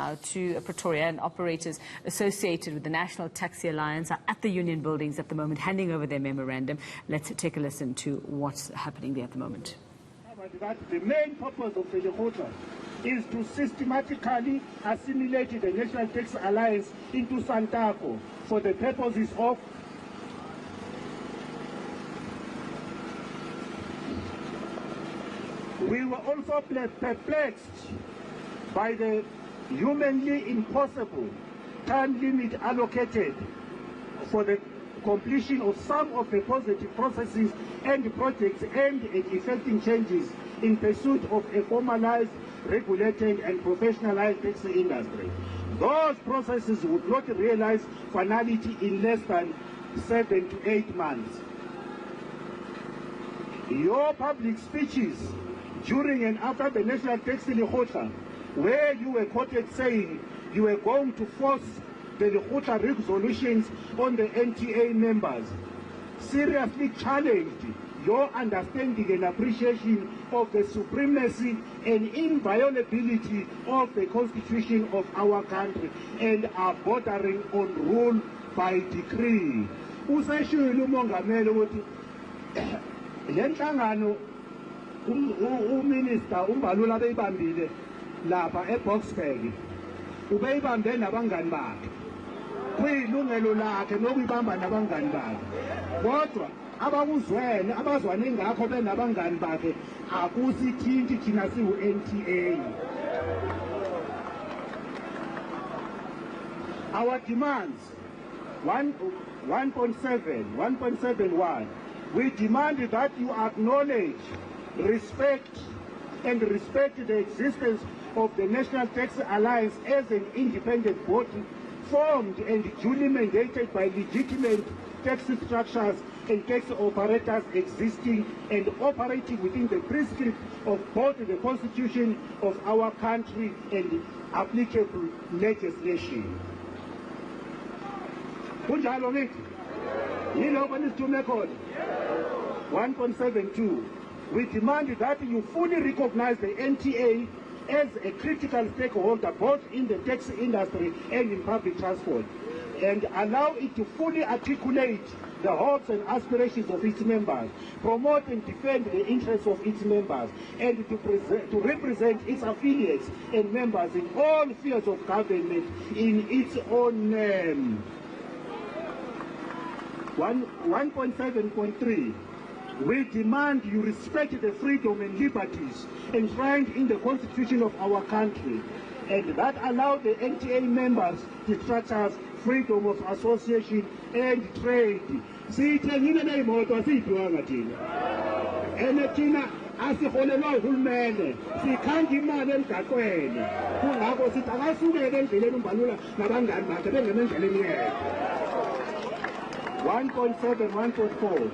now to Pretoria, and operators associated with the National Taxi Alliance are at the Union buildings at the moment, handing over their memorandum. Let's take a listen to what's happening there at the moment. The main purpose of the lekgotla is to systematically assimilate the National Taxi Alliance into Santaco for the purposes of we were also perplexed by the humanly impossible time limit allocated for the completion of some of the positive processes and projects aimed at effecting changes in pursuit of a formalized, regulated and professionalized taxi industry. Those processes would not realize finality in less than 7 to 8 months. Your public speeches during and after the National Taxi Lekgotla, where you were quoted saying you were going to force the Lekgotla resolutions on the NTA members, seriously challenged your understanding and appreciation of the supremacy and inviolability of the Constitution of our country and are bordering on rule by decree. Usashilo umongameli ukuthi lenhlangano uminister uMbalula beyibambile lapha eBoksburg ubeyibambe nabangani bakhe kuyilungelo lakhe nokuyibamba nabangani bakhe kodwa abakuzwene abazwane ngakho benabangani bakhe akusithinti thina siwu NTA. Our demands 1.71, we demand that you acknowledge, respect the existence of the National Taxi Alliance as an independent body formed and duly mandated by legitimate taxi structures and taxi operators existing and operating within the prescripts of both the Constitution of our country and applicable legislation. Kunjalo ngithi yiloko nisithume khona 1.72, we demand that you fully recognize the NTA as a critical stakeholder both in the taxi industry and in public transport, and allow it to fully articulate the hopes and aspirations of its members, promote and defend the interests of its members, and to represent its affiliates and members in all spheres of government in its own name. 1.7.3, we demand you respect the freedom and liberties enshrined in the Constitution of our country, and that allow the NTA members to exercise freedom of association and trade. Sithengile neyimoto asiyidwanga thina. Thina asiholelwa uhulumende, sikhanda imali emgaqweni. Kungakho sithi akasukele endleleni uMbalula nabangani bakhe bengena endleleni yethu. 1.7.1.4,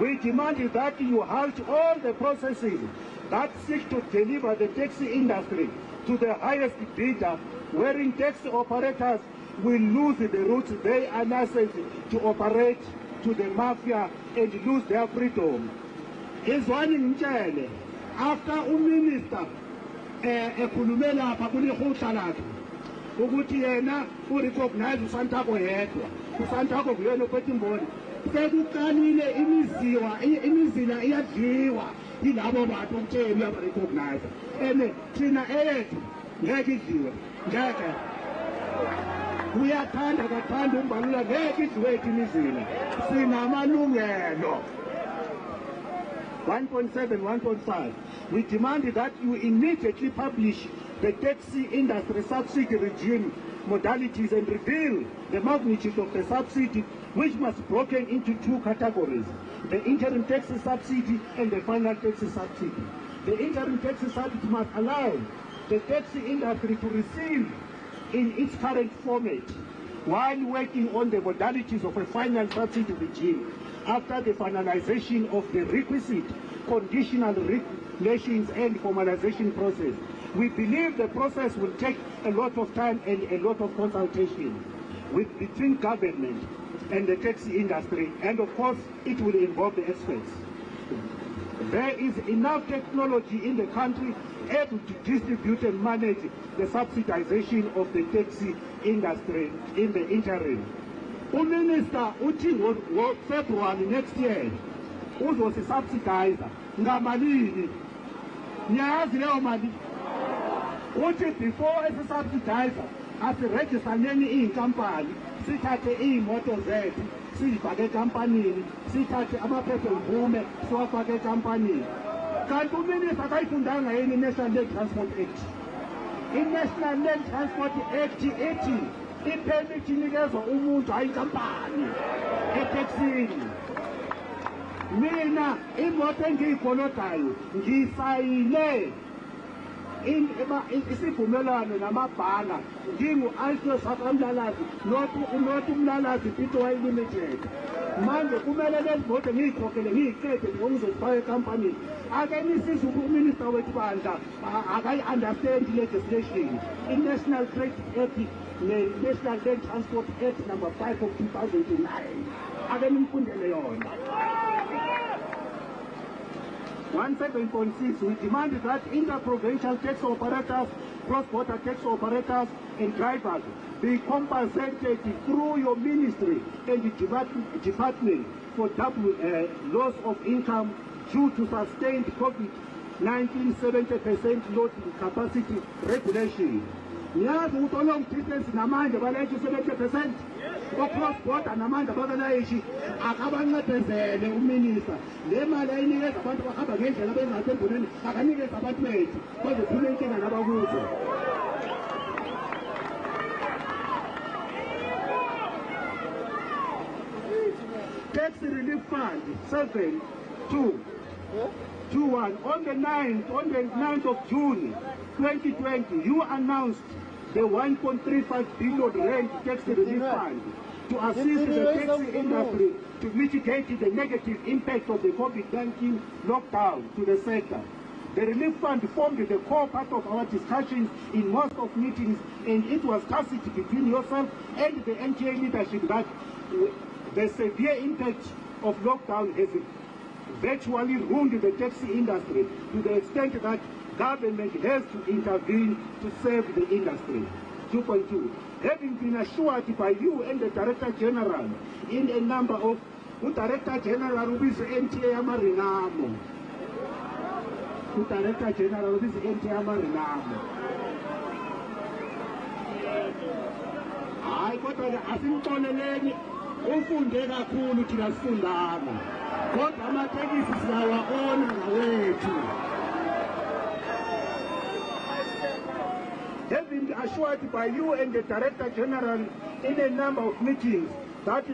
we demand that you halt all the processes that seek to deliver the taxi industry to the highest bidder, wherein taxi operators will lose the routes they are licensed to operate to the mafia and lose their freedom. Izwani ngitshele, after uminister ekhulume lapha kulekgotla lakhe ukuthi yena urecognize uSantaco yedwa, uSantaco kuyena ophethe imboni, sekuqalile imizila iyadliwa yilabo bantu okutshela uyabarecognize, and thina eyethu ngeke idliwe, ngeke uyathanda kathanda uMbalula ngeke idliwe imizila, sinamalungelo. 1.7.1.5, we demand that you immediately publish the taxi industry subsidy regime modalities and reveal the magnitude of the subsidy, which must be broken into 2 categories: the interim taxi subsidy and the final taxi subsidy. The interim taxi subsidy must allow the taxi industry to receive in its current format while working on the modalities of a final subsidy regime after the finalization of the requisite conditional regulations and formalization process. We believe the process will take a lot of time and a lot of consultation between government and the taxi industry, and of course it will involve the experts. There is enough technology in the country able to distribute and manage the subsidization of the taxi industry in the interim. Minister uthi February next year uzosisubsidize ngamalini. Niyazi leyo mali. Uthi before esisubsidize asiregistaneni iy'nkampani sithathe iy'moto zethu siyifake ekampanini, sithathe amaphepha-mvume siwafake ekampanini. Kanti uminister akayifundanga yini i-National Land Transport Act? I-National Land Transport Act ethi i-permit inikezwa umuntu hayi inkampani eteksini. Mina imoto engiyikolodayo ngisayile isivumelwano namabhanga ngingu-Alto Sakamlalazi not umlalazi Pretoria Limited. Manje kumele lezi moto ngiyikhokhele ngiyiqede ngokuzozifaka ekampanini. Ake nisize uminister wethu bandla akayi-understand legislation, i-National Trade Act ne-National Land Transport Act number 5 of 2009. Ake nimfundele yona. 17.6, we demand that inter-provincial taxi operators, cross-border taxi operators and drivers be compensated through your ministry and the department for double loss of income due to sustained COVID-19 70% loading capacity regulation. Niyazi ukuthi long distance namanje balayisha 70%. Cross-border namanje bakalayishi akabancedezele uminister. Le mali ayinikeza abantu bahamba ngendlela bengathi emboneni akanikeza abantu bethu bazophula inkinga nabakuzo. Tax Relief Fund 7.2.1 on the 9th of June 2020 you announced the 1.35 billion rand tax relief fund to assist the taxi industry to mitigate the negative impact of the COVID-19 lockdown to the sector. The relief fund formed the core part of our discussions in most of meetings, and it was tacit between yourself and the NTA leadership that the severe impact of lockdown has virtually ruined the taxi industry to the extent that government has to intervene to save the industry. 2.2. Having been assured by you and the Director General in a number of Director General who is NTA Marinamo. Director General who is NTA Marinamo. I got asimtoneleni ufunde kakhulu thina sifundana. Kodwa amatekisi siyawaona ngawethu. Having been assured by you and the Director General in a number of meetings that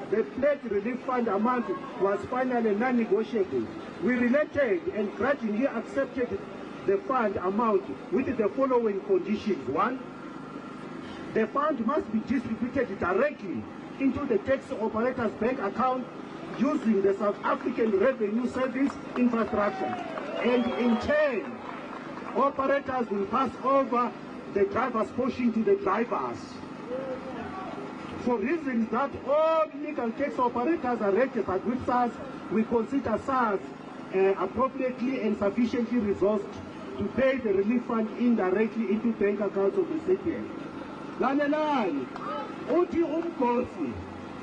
the pledge relief fund amount was finally non-negotiable, we related and grudgingly accepted the fund amount with the following conditions. 1. The fund must be distributed directly into the taxi operator's bank account using the South African Revenue Service infrastructure, and in turn, operators will pass over the driver's portion to the drivers. For reasons that all legal taxi operators are registered with SARS, we consider SARS appropriately and sufficiently resourced to pay the relief fund indirectly into bank accounts of the citizens. Lalelani, uthi umgosi,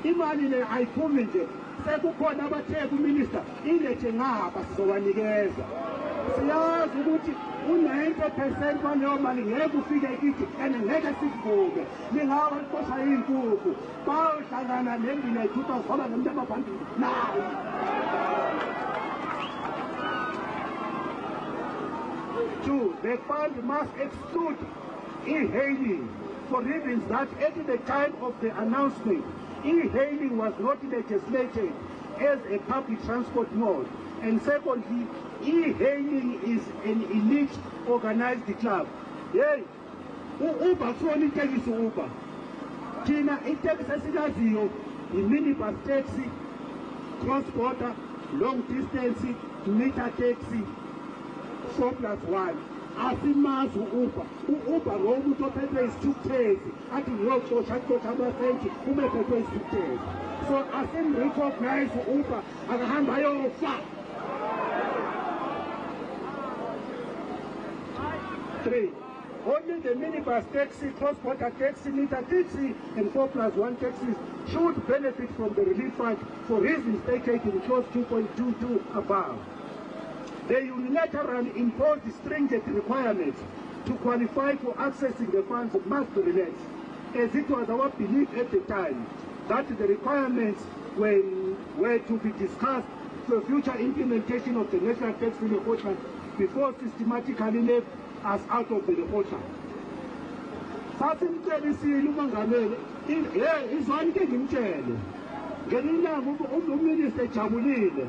imali le ayiphumi nje, sekukhona abathe kuminister, ilethe ngapha sizowanikeza. Siyazi ukuthi u-90% waleyo mali ngeke ufike kithi and ngeke sikuvuke. Ningawa liqosha iy'nkukhu, bayohlangana nembila ithutha zoba nomuntu ababhambile. Nayi. 2. The fund must exclude e-hailing for reasons that at the time of the announcement, e-hailing was not legislated as a public transport mode. And secondly, e-hailing is an elite organized club. Yey, Uber kufona itekisi Uber. Thina itekisi esilaziyo i-minibus taxi, cross-border, long distance, meter taxi, 4+1. Asimazi u-Uber. U-Uber lo umuntu ophethwe isithukuthezi athi ngiyocosha amasenti uma ephethwe isithukuthezi. So asimrecognize u-Uber akahamba ayofa. 3. Only the minibus taxi, cross-border taxi, meter taxi, and 4+1 taxis should benefit from the relief fund for reasons stated in clause 2.22 above. The unilateral imposed stringent requirements to qualify for accessing the funds must be relaxed, as it was our belief at the time that the requirements were to be discussed for future implementation of the national tax reform before systematically left us out of the reform. Sasimcelisile uMongameli, izwani ke ngimtshele. Ngelinanga uMinister ejabulile.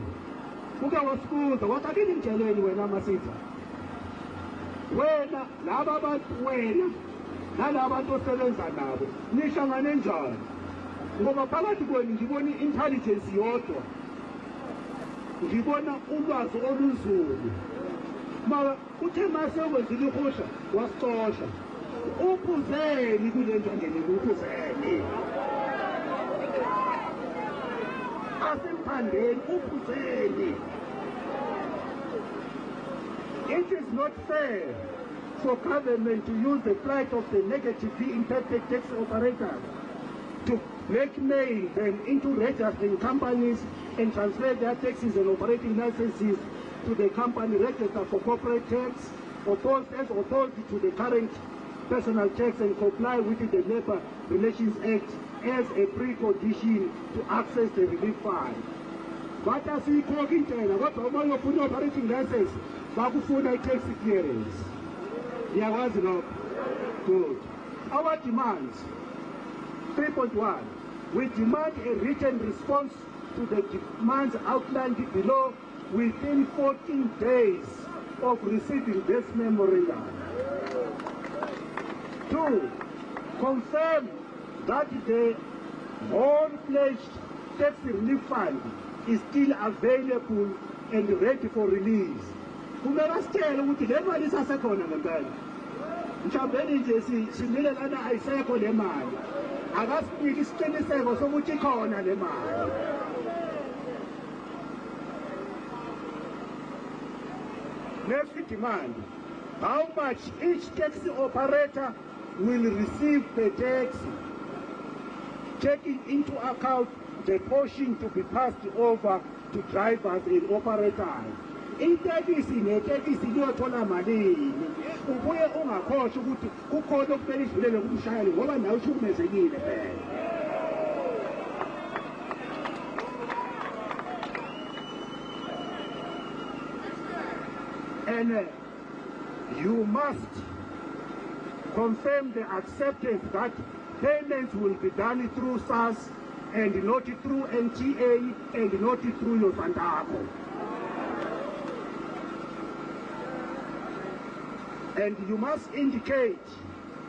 Uke wasibuza wathi akini ngitsheleni wena Masitha. Wena laba bantu wena nalaba bantu osebenza nabo nihlangane njani? Ngoba phakathi kwenu ngibona i-intelligence yodwa. Ngibona ulwazi olunzulu. Mara uthe mase wenzile ikhosha wasixosha. Uphuzeni kule nto ngene uphuzeni. Asemphandeni uphuzeni. It is not fair for government to use the plight of the negatively impacted tax operators to blackmail them into registering companies and transfer their taxes and operating licenses to the company register for corporate tax, opposed as authority to the current personal tax, and comply with the Labour Relations Act as a precondition to access the relief fund. But as we call it, what operating license, bakufuna tax clearance. Yawazi lokho. Good. Our demands. 3.1. We demand a written response to the demands outlined below within 14 days of receiving this memorandum. 2. Confirm that the whole-fledged tax relief fund is still available and ready for release. Kumele sitshele ukuthi le mali isasekhona ngempela. Mhlawumbe nje sinilelana ayisekho le mali. Akasiniki isiqiniseko sokuthi ikhona le mali. Next demand. How much each taxi operator will receive per taxi, taking into account the portion to be passed over to drivers and operators. Itekisi netekisi liyothola malini. Ubuye ungakhohlwa ukuthi kukhona okumele idlulele kumshayeli ngoba nawe uhlukumezekile phela. And you must confirm the acceptance that payments will be done through SARS and not through NTA and not through your Santako. And you must indicate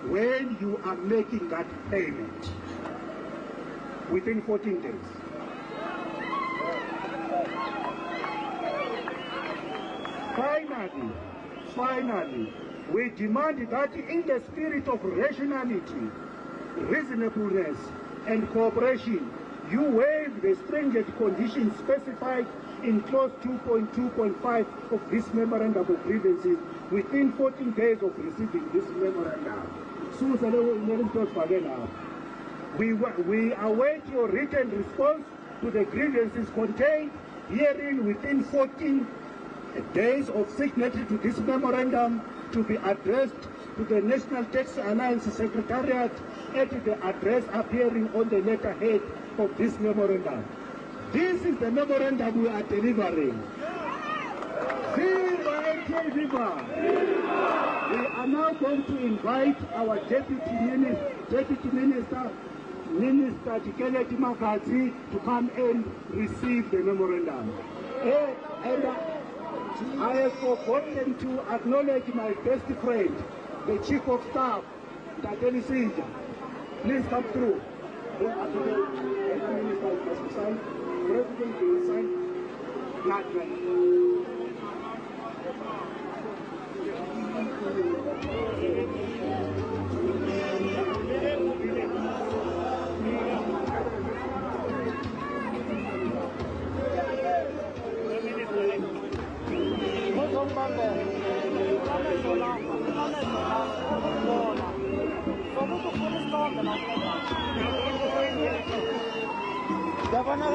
when you are making that payment within 14 days. Finally, we demand that in the spirit of rationality, reasonableness, and cooperation, you waive the stringent conditions specified in clause 2.2.5 of this memorandum of grievances within 14 days of receiving this memorandum. We await your written response to the grievances contained herein within 14 days of signature to this memorandum, to be addressed to the National Tax Alliance Secretariat at the address appearing on the letterhead of this memorandum. This is the memorandum we are delivering. Viva NTA, viva! We are now going to invite our Deputy Minister, Minister Tikeleti Makazi, to come and receive the memorandum. And I have forgotten to acknowledge my best friend, the Chief of Staff, Tateli Sinja. Please come through. President will sign. Not Dabana